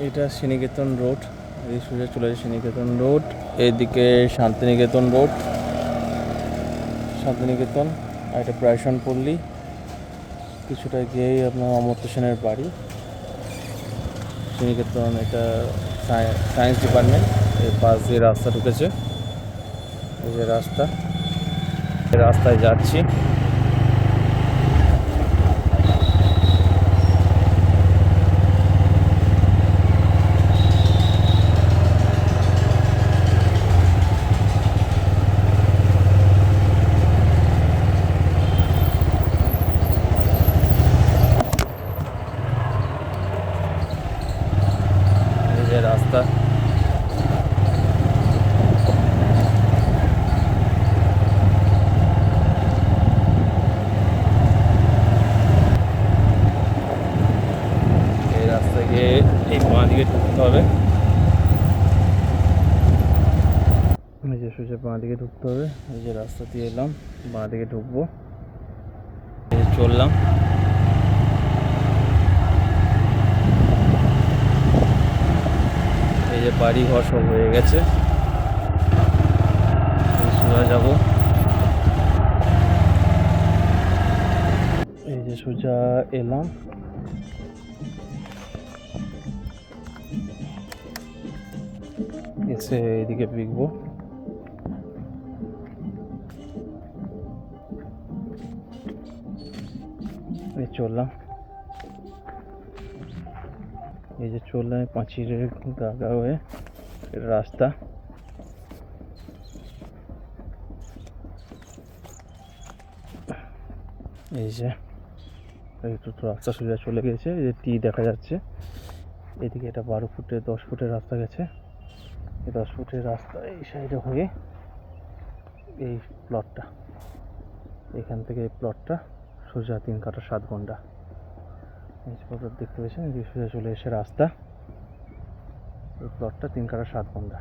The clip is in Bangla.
এটা শ্রীনিকেতন রোড, এই সোজা চলে যায় শ্রীনিকেতন রোড, এইদিকে শান্তিনিকেতন রোড, শান্তিনিকেতন, আর এটা প্রায়শন পল্লী, কিছুটা গিয়েই আপনার অমর্ত্য সেনের বাড়ি। শ্রীনিকেতন এটা সায়েন্স ডিপার্টমেন্ট, এর পাশ দিয়ে রাস্তা ঢুকেছে, এই যে রাস্তা, রাস্তায় যাচ্ছি। এই যে রাস্তা, এই রাস্তা গিয়ে এই বাঁ দিকে ঢুকতে হবে, এই যে সোজা বাঁ দিকে ঢুকতে হবে। এই যে রাস্তা দিয়ে এলাম, বাঁ দিকে ঢুকবো, এই যে চললাম। এই যে বাড়ি ঘর সব হয়ে গেছে, সোজা যাব। এই যে সোজা এলাম, এসে এইদিকে বিকবো। এই চললাম, এই যে চললাম পাঁচিলের গা হয়ে রাস্তা। এই যে একটু রাস্তা সোজা চলে গেছে, এই যে টি দেখা যাচ্ছে। এদিকে এটা 12 ফুটের 10 ফুটের রাস্তা গেছে, এই 10 ফুটের রাস্তা এই সাইডে হয়ে এই প্লটটা, এখান থেকে এই প্লটটা সোজা 3 কাঠা 7 ঘন্টা, এই প্লটটা দেখতে পেয়েছেন, এই সোজা চলে এসে রাস্তা, এই প্লটটা 3 কাঠা 7 ঘন্টা।